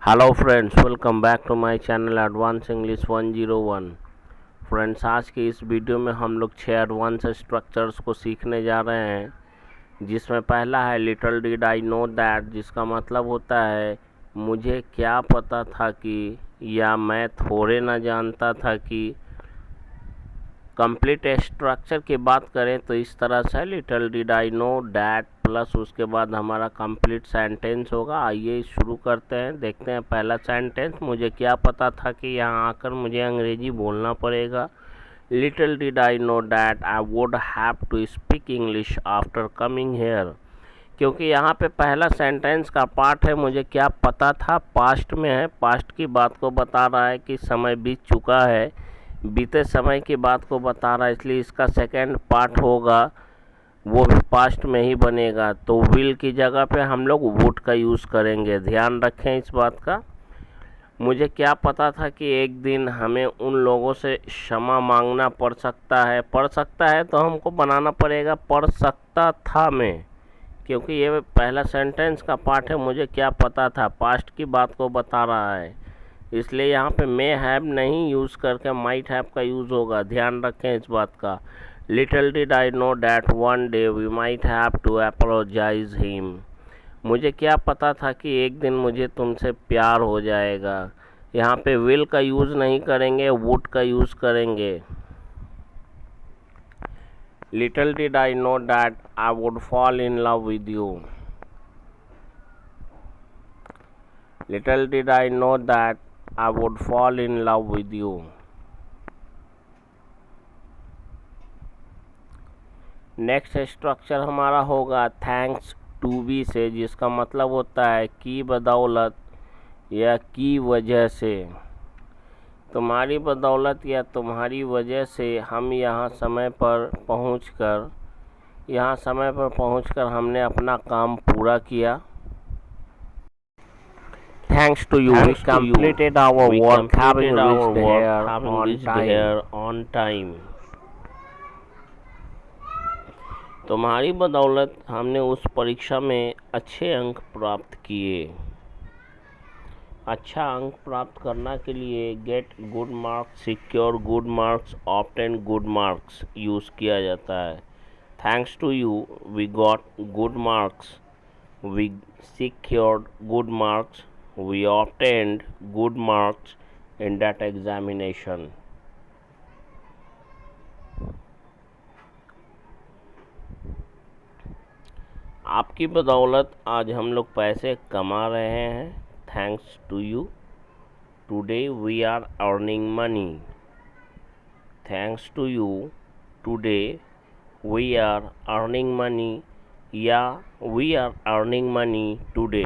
Hello friends, welcome back to my channel advance English 101। Friends, आज के इस video में हम लोग 6 एडवांस स्ट्रक्चर्स को सीखने जा रहे हैं, जिसमें पहला है little did I know that, जिसका मतलब होता है मुझे क्या पता था कि, या मैं थोड़े ना जानता था कि। कंप्लीट स्ट्रक्चर की बात करें तो इस तरह से little did I know that plus उसके बाद हमारा कंप्लीट सेंटेंस होगा। आइए शुरू करते हैं, देखते हैं पहला सेंटेंस। मुझे क्या पता था कि यहाँ आकर मुझे अंग्रेजी बोलना पड़ेगा। Little did I know that I would have to speak English after coming here. क्योंकि यहाँ पे पहला सेंटेंस का पार्ट है मुझे क्या पता था, पास्ट में है, पास्ट की बात को बता रहा है कि समय बीत चुका है, बीते समय की बात को बता रहा है, इसलिए इसका सेकंड पार्ट होगा वो भी पास्ट में ही बनेगा। तो विल की जगह पे हम लोग वुड का यूज़ करेंगे, ध्यान रखें इस बात का। मुझे क्या पता था कि एक दिन हमें उन लोगों से क्षमा मांगना पड़ सकता है तो हमको बनाना पड़ेगा पड़ सकता था में, क्योंकि ये पहला सेंटेंस का पार्ट है मुझे क्या पता था, पास्ट की बात को बता रहा है, इसलिए यहाँ पे मे हैव नहीं यूज़ करके माइट हैव का यूज़ होगा, ध्यान रखें इस बात का। Little did I know that one day we might have to apologise him. मुझे क्या पता था कि एक दिन मुझे तुमसे प्यार हो जाएगा। यहाँ पे विल का यूज़ नहीं करेंगे, वुड का यूज़ करेंगे। Little did I know that I would fall in love with you. Little did I know that I would fall in love with you. Next structure हमारा होगा थैंक्स टू बी से, जिसका मतलब होता है की बदौलत या की वजह से। तुम्हारी बदौलत या तुम्हारी वजह से हम यहाँ समय पर पहुँचकर हमने अपना काम पूरा किया। Thanks to you, we completed our work having reached here on time. तुम्हारी बदौलत हमने उस परीक्षा में अच्छे अंक प्राप्त किए। अच्छा अंक प्राप्त करने के लिए get good marks, secure good marks, obtain good marks use किया जाता है। Thanks to you we got good marks, we secured good marks, we obtained good marks in that examination. आपकी बदौलत आज हम लोग पैसे कमा रहे हैं। Thanks to you today we are earning money. Thanks to you today we are earning money, या we are earning money today.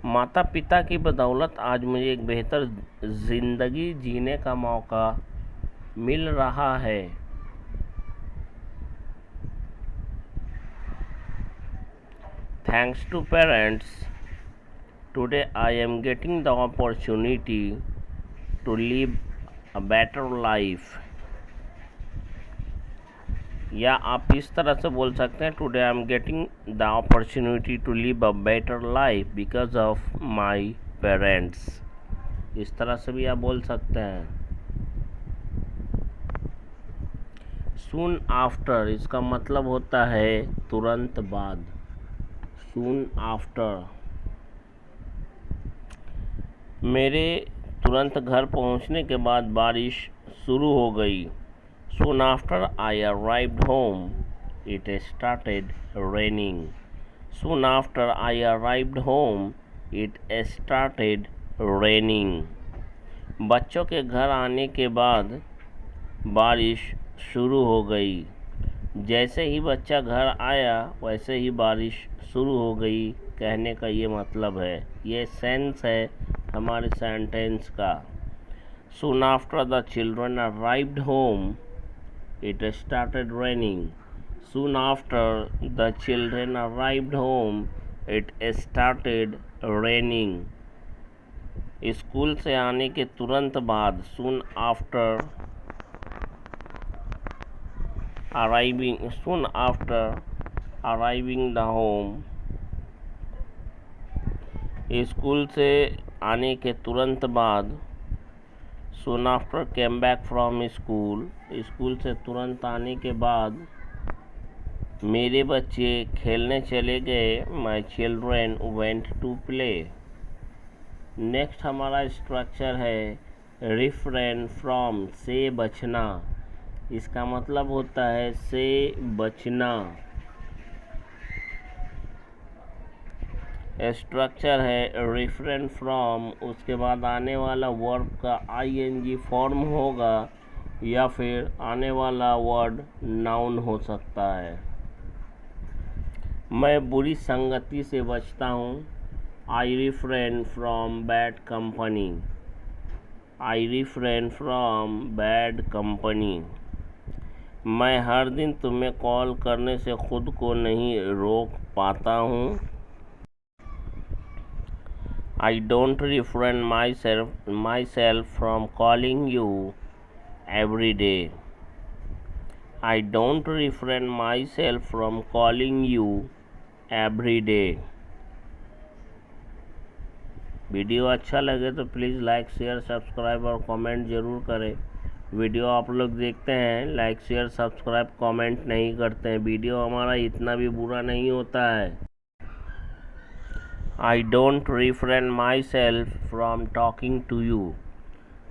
माता पिता की बदौलत आज मुझे एक बेहतर ज़िंदगी जीने का मौका मिल रहा है। Thanks to parents today I am getting the opportunity to live a better life. या आप इस तरह से बोल सकते हैं today I am getting the opportunity to live a better life because of my parents. इस तरह से भी आप बोल सकते हैं। सून आफ्टर, इसका मतलब होता है तुरंत बाद। सून आफ्टर, मेरे तुरंत घर पहुंचने के बाद बारिश शुरू हो गई। Soon after I arrived home, it started raining. Soon after I arrived home, it started raining. बच्चों के घर आने के बाद बारिश शुरू हो गई। जैसे ही बच्चा घर आया वैसे ही बारिश शुरू हो गई, कहने का ये मतलब है, ये सेंस है हमारे सेंटेंस का। Soon after the children arrived home, it started raining. Soon after the children arrived home, it started raining. School से आने के तुरंत बाद, soon after soon after arriving the home, school से आने के तुरंत बाद, soon after came back from school, school से तुरंत आने के बाद मेरे बच्चे खेलने चले गए, my children went to play। Next हमारा स्ट्रक्चर है रिफ्रेन फ्रॉम, से बचना। इसका मतलब होता है से बचना। स्ट्रक्चर है रिफ्रेन फ्रॉम, उसके बाद आने वाला वर्ब का आईएनजी फॉर्म होगा या फिर आने वाला वर्ड नाउन हो सकता है। मैं बुरी संगति से बचता हूँ, आई refrain from bad company. I refrain from bad company. मैं हर दिन तुम्हें कॉल करने से खुद को नहीं रोक पाता हूँ। आई don't refrain myself from calling you every day. I don't refrain myself from calling you every day. Video अच्छा लगे तो प्लीज़ लाइक शेयर सब्सक्राइब और कमेंट ज़रूर करें। वीडियो आप लोग देखते हैं, लाइक शेयर सब्सक्राइब कमेंट नहीं करते हैं, वीडियो हमारा इतना भी बुरा नहीं होता है। I don't refrain myself from talking to you.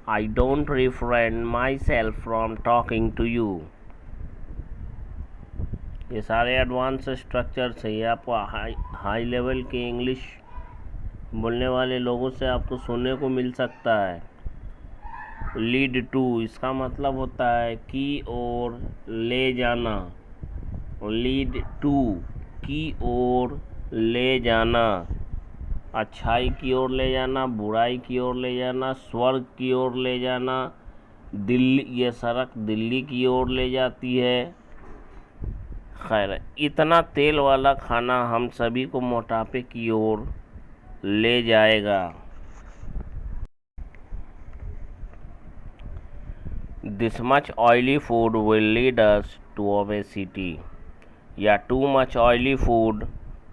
I don't refrain myself from talking to you. ये सारे एडवांस स्ट्रक्चर्स हैं, ये आपको हाई लेवल के इंग्लिश बोलने वाले लोगों से आपको सुनने को मिल सकता है। लीड टू, इसका मतलब होता है की ओर ले जाना। लीड टू, की ओर ले जाना, अच्छाई की ओर ले जाना, बुराई की ओर ले जाना, स्वर्ग की ओर ले जाना। दिल्ली, ये सड़क दिल्ली की ओर ले जाती है। खैर, इतना तेल वाला खाना हम सभी को मोटापे की ओर ले जाएगा। This much oily food will lead us to obesity, या too much oily food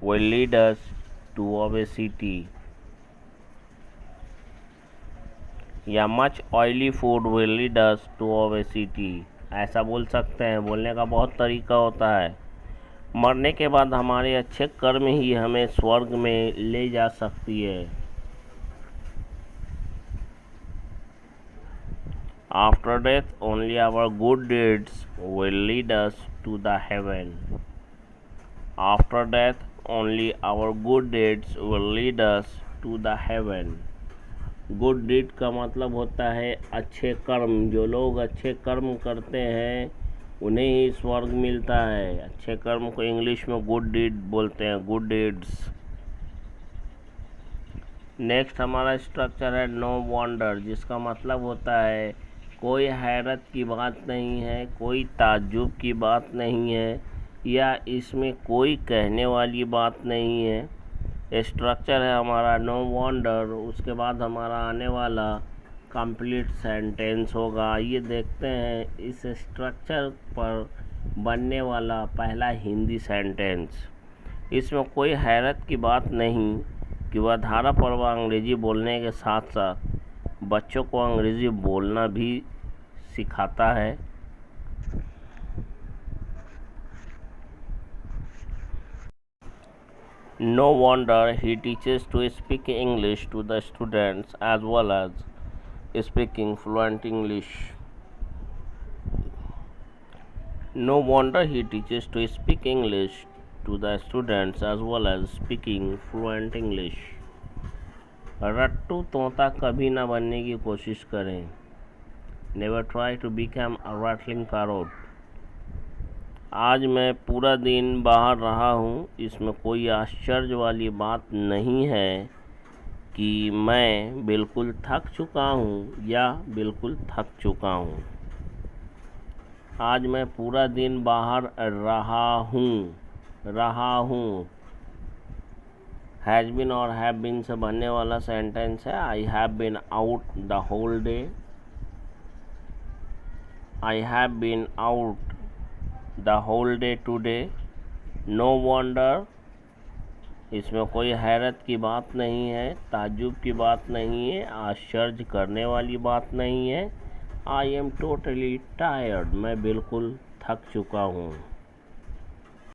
will lead us to obesity, या much oily food will lead us to obesity. ऐसा बोल सकते हैं, बोलने का बहुत तरीका होता है। मरने के बाद हमारे अच्छे कर्म ही हमें स्वर्ग में ले जा सकती है। After death only our good deeds will lead us to the heaven. After death only our good deeds will lead us to the heaven. Good deed का मतलब होता है अच्छे कर्म। जो लोग अच्छे कर्म करते हैं उन्हें ही स्वर्ग मिलता है। अच्छे कर्म को इंग्लिश में गुड डीड बोलते हैं, गुड डीड्स। नेक्स्ट हमारा स्ट्रक्चर है नो वंडर, जिसका मतलब होता है कोई हैरत की बात नहीं है, कोई ताज्जुब की बात नहीं है, या इसमें कोई कहने वाली बात नहीं है। स्ट्रक्चर है हमारा नो वंडर, उसके बाद हमारा आने वाला कंप्लीट सेंटेंस होगा। ये देखते हैं इस स्ट्रक्चर पर बनने वाला पहला हिंदी सेंटेंस। इसमें कोई हैरत की बात नहीं कि वह धारा प्रवाह अंग्रेजी बोलने के साथ साथ बच्चों को अंग्रेजी बोलना भी सिखाता है। No wonder he teaches to speak English to the students as well as speaking fluent English. No wonder he teaches to speak English to the students as well as speaking fluent English. रट्टू तोता कभी ना बनने की कोशिश करें। Never try to become a rattling parrot. आज मैं पूरा दिन बाहर रहा हूँ, इसमें कोई आश्चर्य वाली बात नहीं है कि मैं बिल्कुल थक चुका हूँ या बिल्कुल थक चुका हूँ। आज मैं पूरा दिन बाहर रहा हूँ हैज़ बीन और हैव बीन से बनने वाला सेंटेंस है। I have been out the whole day. I have been out the whole day today, no wonder, इसमें कोई हैरत की बात नहीं है, ताज्जुब की बात नहीं है, आश्चर्य करने वाली बात नहीं है। आई एम टोटली टायर्ड, मैं बिल्कुल थक चुका हूँ।